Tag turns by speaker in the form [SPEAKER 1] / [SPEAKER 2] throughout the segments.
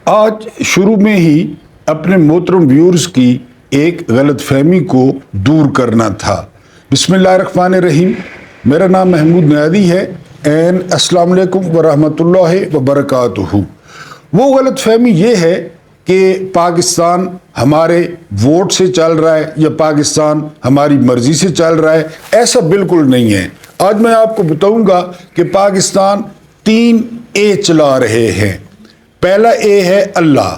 [SPEAKER 1] آج شروع میں ہی اپنے محترم ویورز کی ایک غلط فہمی کو دور کرنا تھا۔ بسم اللہ الرحمن الرحیم، میرا نام محمود نیادی ہے السلام علیکم ورحمۃ اللہ وبرکاتہ۔ وہ غلط فہمی یہ ہے کہ پاکستان ہمارے ووٹ سے چل رہا ہے یا پاکستان ہماری مرضی سے چل رہا ہے۔ ایسا بالکل نہیں ہے۔ آج میں آپ کو بتاؤں گا کہ پاکستان 3 اے چلا رہے ہیں۔ پہلا اے ہے اللہ،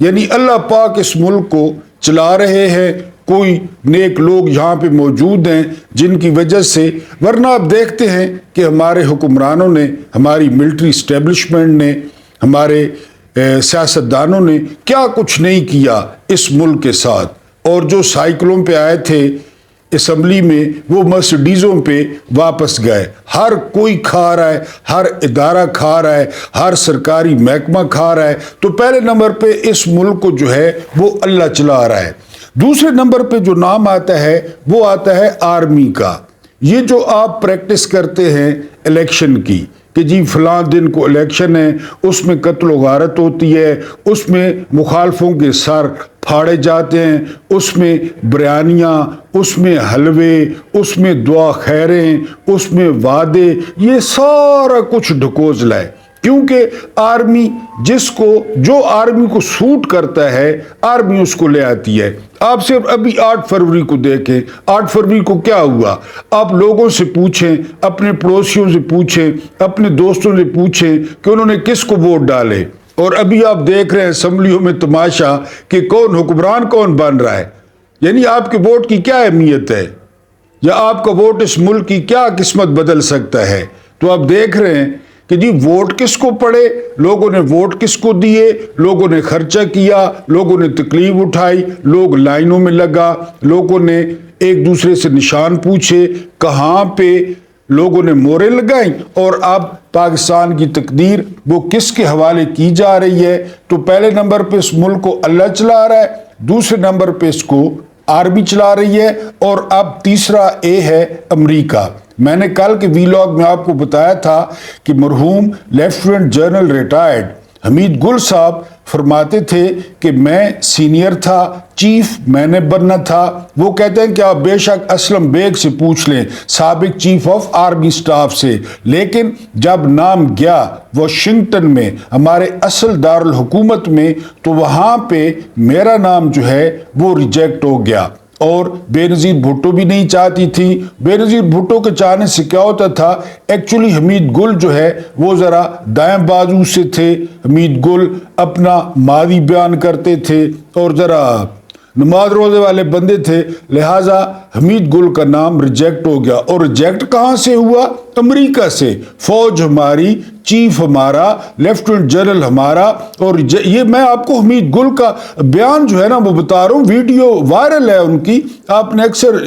[SPEAKER 1] یعنی اللہ پاک اس ملک کو چلا رہے ہیں۔ کوئی نیک لوگ یہاں پہ موجود ہیں جن کی وجہ سے، ورنہ آپ دیکھتے ہیں کہ ہمارے حکمرانوں نے، ہماری ملٹری اسٹیبلشمنٹ نے، ہمارے سیاستدانوں نے کیا کچھ نہیں کیا اس ملک کے ساتھ۔ اور جو سائیکلوں پہ آئے تھے اسمبلی میں، وہ مرسڈیزوں پہ واپس گئے۔ ہر کوئی کھا رہا ہے، ہر ادارہ کھا رہا ہے، ہر سرکاری محکمہ کھا رہا ہے۔ تو پہلے نمبر پہ اس ملک کو جو ہے وہ اللہ چلا رہا ہے۔ دوسرے نمبر پہ جو نام آتا ہے وہ آتا ہے آرمی کا۔ یہ جو آپ پریکٹس کرتے ہیں الیکشن کی کہ جی فلاں دن کو الیکشن ہے، اس میں قتل و غارت ہوتی ہے، اس میں مخالفوں کے سر پھاڑے جاتے ہیں، اس میں بریانیاں، اس میں حلوے، اس میں دعا خیریں، اس میں وعدے، یہ سارا کچھ ڈھکوزلا ہے۔ کیونکہ آرمی جو آرمی کو سوٹ کرتا ہے، آرمی اس کو لے آتی ہے۔ آپ صرف ابھی 8 فروری کو دیکھیں، 8 فروری کو کیا ہوا؟ آپ لوگوں سے پوچھیں، اپنے پڑوسیوں سے پوچھیں، اپنے دوستوں سے پوچھیں کہ انہوں نے کس کو ووٹ ڈالے۔ اور ابھی آپ دیکھ رہے ہیں اسمبلیوں میں تماشا کہ کون حکمران کون بن رہا ہے۔ یعنی آپ کے ووٹ کی کیا اہمیت ہے، یا آپ کا ووٹ اس ملک کی کیا قسمت بدل سکتا ہے۔ تو آپ دیکھ رہے ہیں کہ جی ووٹ کس کو پڑے، لوگوں نے ووٹ کس کو دیے، لوگوں نے خرچہ کیا، لوگوں نے تکلیف اٹھائی، لوگ لائنوں میں لگا، لوگوں نے ایک دوسرے سے نشان پوچھے، کہاں پہ لوگوں نے مورے لگائیں، اور اب پاکستان کی تقدیر وہ کس کے حوالے کی جا رہی ہے۔ تو پہلے نمبر پہ اس ملک کو اللہ چلا رہا ہے، دوسرے نمبر پہ اس کو آرمی چلا رہی ہے، اور اب تیسرا اے ہے امریکہ۔ میں نے کل کے ویلاگ میں آپ کو بتایا تھا کہ مرحوم لیفٹیننٹ جنرل ریٹائرڈ حمید گل صاحب فرماتے تھے کہ میں سینئر تھا، چیف میں نے بننا تھا۔ وہ کہتے ہیں کہ آپ بے شک اسلم بیگ سے پوچھ لیں، سابق چیف آف آرمی سٹاف سے، لیکن جب نام گیا واشنگٹن میں ہمارے اصل دارالحکومت میں، تو وہاں پہ میرا نام جو ہے وہ ریجیکٹ ہو گیا۔ اور بے نظیر بھٹو بھی نہیں چاہتی تھی۔ بے نظیر بھٹو کے چاہنے سے کیا ہوتا تھا، ایکچولی حمید گل جو ہے وہ ذرا دائیں بازو سے تھے۔ حمید گل اپنا ماضی بیان کرتے تھے اور ذرا نماز روزے والے بندے تھے، لہٰذا حمید گل کا نام ریجیکٹ ہو گیا۔ اور ریجیکٹ کہاں سے ہوا؟ امریکہ سے۔ فوج ہماری، چیف ہمارا، لیفٹیننٹ جنرل ہمارا۔ اور یہ میں آپ کو حمید گل کا بیان جو ہے نا وہ بتا رہا ہوں، ویڈیو وائرل ہے ان کی، آپ نے اکثر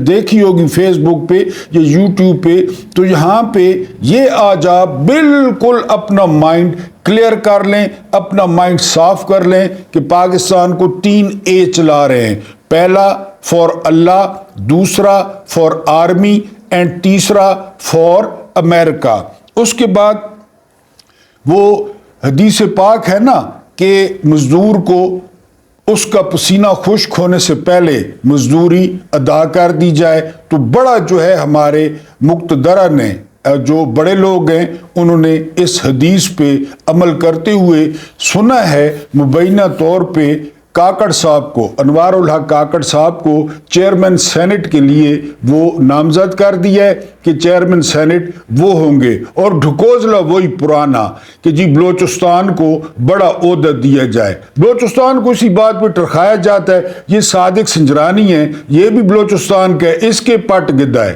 [SPEAKER 1] دیکھی ہوگی فیس بک پہ یا یوٹیوب پہ۔ تو یہاں پہ یہ آج آپ بالکل اپنا مائنڈ کلیئر کر لیں، اپنا مائنڈ صاف کر لیں کہ پاکستان کو 3 اے چلا رہے ہیں۔ پہلا فار اللہ، دوسرا فار آرمی، اینڈ تیسرا فار امریکہ۔ اس کے بعد وہ حدیث پاک ہے نا کہ مزدور کو اس کا پسینہ خشک ہونے سے پہلے مزدوری ادا کر دی جائے۔ تو بڑا جو ہے ہمارے مقتدرہ نے، جو بڑے لوگ ہیں، انہوں نے اس حدیث پہ عمل کرتے ہوئے سنا ہے مبینہ طور پہ کاکڑ صاحب کو، انوار الحق کاکڑ صاحب کو چیئرمین سینٹ کے لیے وہ نامزد کر دیا ہے کہ چیئرمین سینٹ وہ ہوں گے۔ اور ڈھکوزلا وہی پرانا کہ جی بلوچستان کو بڑا عہدہ دیا جائے۔ بلوچستان کو اسی بات پہ ٹرخایا جاتا ہے، یہ صادق سنجرانی ہے، یہ بھی بلوچستان کا ہے، اس کے پٹ گدھا ہے۔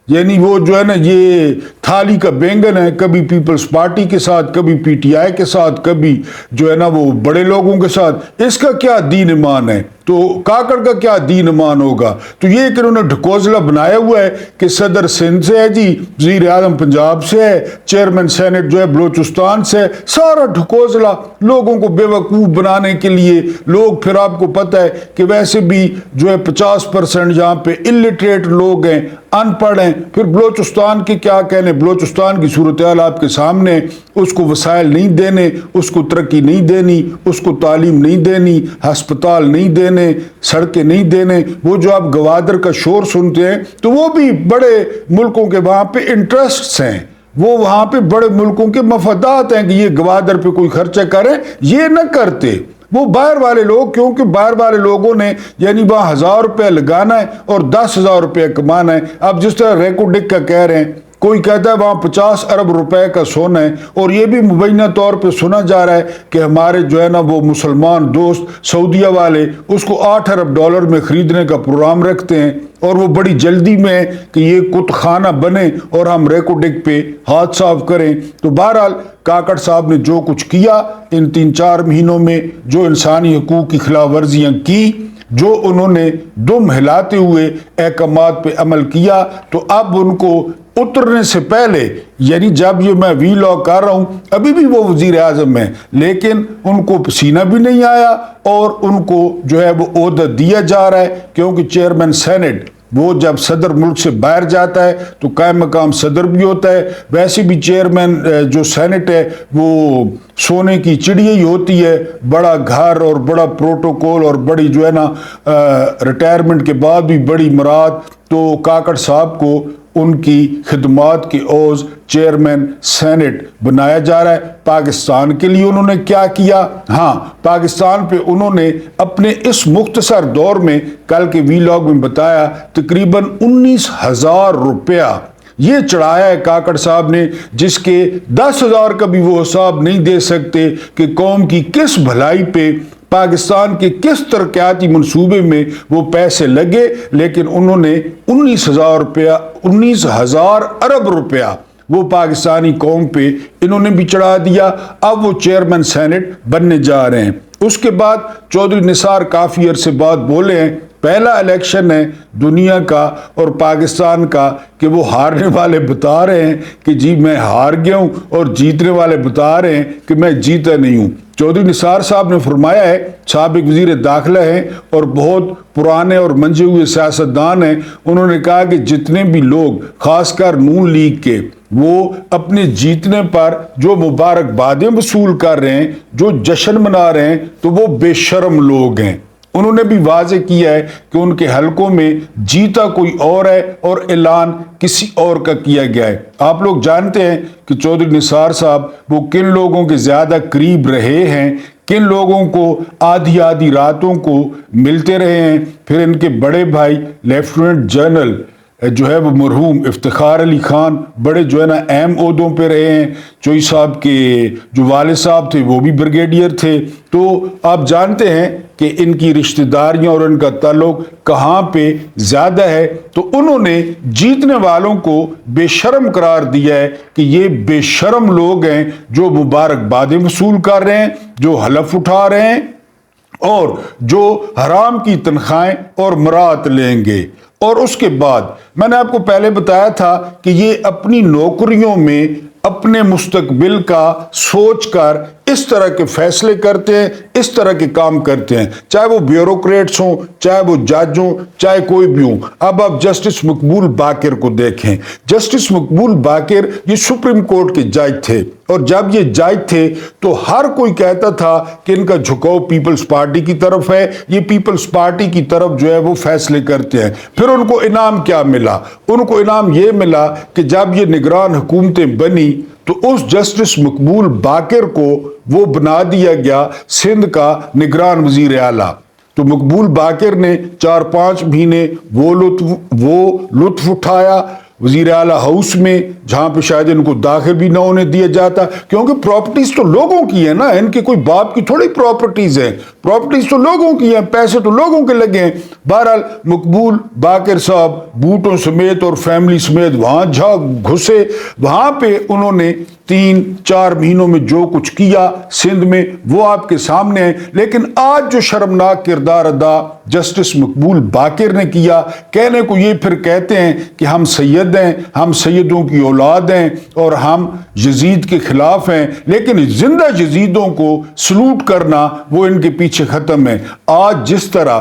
[SPEAKER 1] یعنی وہ جو ہے نا یہ تھالی کا بینگن ہے، کبھی پیپلز پارٹی کے ساتھ، کبھی پی ٹی آئی کے ساتھ، کبھی جو ہے نا وہ بڑے لوگوں کے ساتھ۔ اس کا کیا دین ایمان ہے؟ تو کاکڑ کا کیا دین ایمان ہوگا؟ تو یہ کہ انہوں نے ڈھکوزلا بنایا ہوا ہے کہ صدر سندھ سے ہے جی، وزیر اعظم پنجاب سے ہے، چیئرمین سینٹ جو ہے بلوچستان سے ہے۔ سارا ڈھکوزلا لوگوں کو بے وقوف بنانے کے لیے۔ لوگ پھر آپ کو پتہ ہے کہ ویسے بھی جو ہے 50% یہاں پہ الٹریٹ لوگ ہیں، ان پڑھ ہیں۔ پھر بلوچستان کے کیا کہنے، بلوچستان کی صورتحال آپ کے سامنے اس کو وسائل نہیں دینے، اس کو ترقی نہیں دینی، اس کو تعلیم نہیں دینی، ہسپتال نہیں دینے، سڑکیں نہیں دینے۔ وہ جو آپ گوادر کا شور سنتے ہیں تو وہ بھی بڑے ملکوں کے وہاں پہ انٹرسٹس ہیں، وہ وہاں پہ بڑے ملکوں کے مفادات ہیں کہ یہ گوادر پہ کوئی خرچہ کریں، یہ نہ کرتے۔ وہ باہر والے لوگ، کیونکہ باہر والے لوگوں نے یعنی وہاں 1000 روپے لگانا ہے اور 10,000 روپے کمانا ہے۔ اب جس طرح ریکو ڈک کا کہہ رہے ہیں، کوئی کہتا ہے وہاں 50 ارب روپے کا سونا ہے، اور یہ بھی مبینہ طور پہ سنا جا رہا ہے کہ ہمارے جو ہے نا وہ مسلمان دوست سعودیہ والے اس کو 8 ارب ڈالر میں خریدنے کا پروگرام رکھتے ہیں، اور وہ بڑی جلدی میں ہے کہ یہ کت خانہ بنے اور ہم ریکو ڈک پہ ہاتھ صاف کریں۔ تو بہرحال کاکڑ صاحب نے جو کچھ کیا ان 3-4 مہینوں میں، جو انسانی حقوق کی خلاف ورزیاں کی، جو انہوں نے دم ہلاتے ہوئے احکامات پہ عمل کیا، تو اب ان کو اترنے سے پہلے، یعنی جب یہ میں وی لاگ کر رہا ہوں ابھی بھی وہ وزیر اعظم ہیں، لیکن ان کو پسینہ بھی نہیں آیا اور ان کو جو ہے وہ عہدہ دیا جا رہا ہے، کیونکہ چیئرمین سینٹ وہ جب صدر ملک سے باہر جاتا ہے تو قائم مقام صدر بھی ہوتا ہے۔ ویسے بھی چیئرمین جو سینٹ ہے وہ سونے کی چڑیا ہی ہوتی ہے، بڑا گھر اور بڑا پروٹوکول اور بڑی جو ہے نا ریٹائرمنٹ کے بعد بھی بڑی مراد۔ تو کاکڑ صاحب کو ان کی خدمات کے عوض چیئرمین سینٹ بنایا جا رہا ہے۔ پاکستان کے لیے انہوں نے کیا کیا؟ ہاں، پاکستان پہ انہوں نے اپنے اس مختصر دور میں، کل کے وی لاگ میں بتایا، تقریباً 19,000 روپیہ یہ چڑھایا ہے کاکڑ صاحب نے، جس کے 10,000 کا بھی وہ حساب نہیں دے سکتے کہ قوم کی کس بھلائی پہ، پاکستان کے کس ترقیاتی منصوبے میں وہ پیسے لگے، لیکن انہوں نے 19,000 ارب روپیہ وہ پاکستانی قوم پہ انہوں نے بھی چڑھا دیا۔ اب وہ چیئرمین سینٹ بننے جا رہے ہیں۔ اس کے بعد چودھری نثار کافی عرصے بعد بولے ہیں، پہلا الیکشن ہے دنیا کا اور پاکستان کا کہ وہ ہارنے والے بتا رہے ہیں کہ جی میں ہار گیا ہوں، اور جیتنے والے بتا رہے ہیں کہ میں جیتا نہیں ہوں۔ چودھری نثار صاحب نے فرمایا ہے، سابق وزیر داخلہ ہیں اور بہت پرانے اور منجے ہوئے سیاستدان ہیں، انہوں نے کہا کہ جتنے بھی لوگ خاص کر نون لیگ کے وہ اپنے جیتنے پر جو مبارکبادیں وصول کر رہے ہیں، جو جشن منا رہے ہیں، تو وہ بے شرم لوگ ہیں۔ انہوں نے بھی واضح کیا ہے کہ ان کے حلقوں میں جیتا کوئی اور ہے اور اعلان کسی اور کا کیا گیا ہے۔ آپ لوگ جانتے ہیں کہ چودھری نثار صاحب وہ کن لوگوں کے زیادہ قریب رہے ہیں، کن لوگوں کو آدھی آدھی راتوں کو ملتے رہے ہیں۔ پھر ان کے بڑے بھائی لیفٹیننٹ جنرل جو ہے وہ مرحوم افتخار علی خان بڑے جو ہے نا اہم عہدوں پہ رہے ہیں۔ چوئی صاحب کے جو والد صاحب تھے وہ بھی بریگیڈیئر تھے۔ تو آپ جانتے ہیں کہ ان کی رشتہ داریاں اور ان کا تعلق کہاں پہ زیادہ ہے، تو انہوں نے جیتنے والوں کو بے شرم قرار دیا ہے کہ یہ بے شرم لوگ ہیں جو مبارکبادیں وصول کر رہے ہیں، جو حلف اٹھا رہے ہیں اور جو حرام کی تنخواہیں اور مراد لیں گے۔ اور اس کے بعد میں نے آپ کو پہلے بتایا تھا کہ یہ اپنی نوکریوں میں اپنے مستقبل کا سوچ کر اس طرح کے فیصلے کرتے ہیں، اس طرح کے کام کرتے ہیں، چاہے وہ بیوروکریٹس ہوں، چاہے وہ جج ہوں، چاہے کوئی بھی ہوں۔ اب آپ جسٹس مقبول باقر کو دیکھیں۔ جسٹس مقبول باقر یہ سپریم کورٹ کے جج تھے، اور جب یہ جج تھے تو ہر کوئی کہتا تھا کہ ان کا جھکاؤ پیپلز پارٹی کی طرف ہے، یہ پیپلز پارٹی کی طرف جو ہے وہ فیصلے کرتے ہیں۔ پھر ان کو انعام کیا ملا؟ ان کو انعام یہ ملا کہ جب یہ نگران حکومتیں بنی تو اس جسٹس مقبول باقر کو وہ بنا دیا گیا سندھ کا نگران وزیر اعلیٰ۔ تو مقبول باقر نے 4-5 مہینے وہ لطف اٹھایا وزیر اعلیٰ ہاؤس میں، جہاں پہ شاید ان کو داخل بھی نہ ہونے دیا جاتا، کیونکہ پراپرٹیز تو لوگوں کی ہیں نا، ان کے کوئی باپ کی تھوڑی پراپرٹیز ہیں، پراپرٹیز تو لوگوں کی ہیں، پیسے تو لوگوں کے لگے ہیں۔ بہرحال مقبول باقر صاحب بوٹوں سمیت اور فیملی سمیت وہاں گھسے، وہاں پہ انہوں نے 3-4 مہینوں میں جو کچھ کیا سندھ میں وہ آپ کے سامنے ہے۔ لیکن آج جو شرمناک کردار ادا جسٹس مقبول باقر نے کیا، کہنے کو یہ پھر کہتے ہیں کہ ہم سید ہیں، ہم سیدوں کی اولاد ہیں اور ہم یزید کے خلاف ہیں، لیکن زندہ یزیدوں کو سلوٹ کرنا وہ ان کے پیچھے ختم ہے۔ آج جس طرح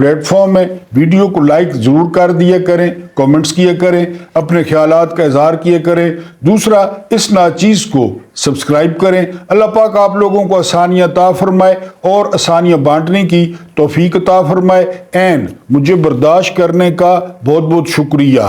[SPEAKER 1] پلیٹ فارم ہے، ویڈیو کو لائک ضرور کر دیا کریں، کومنٹس کیا کریں، اپنے خیالات کا اظہار کیا کریں۔ دوسرا، اس ناچیز کو سبسکرائب کریں۔ اللہ پاک آپ لوگوں کو آسانیاں عطا فرمائے اور آسانیاں بانٹنے کی توفیق عطا فرمائے۔ مجھے برداشت کرنے کا بہت بہت شکریہ۔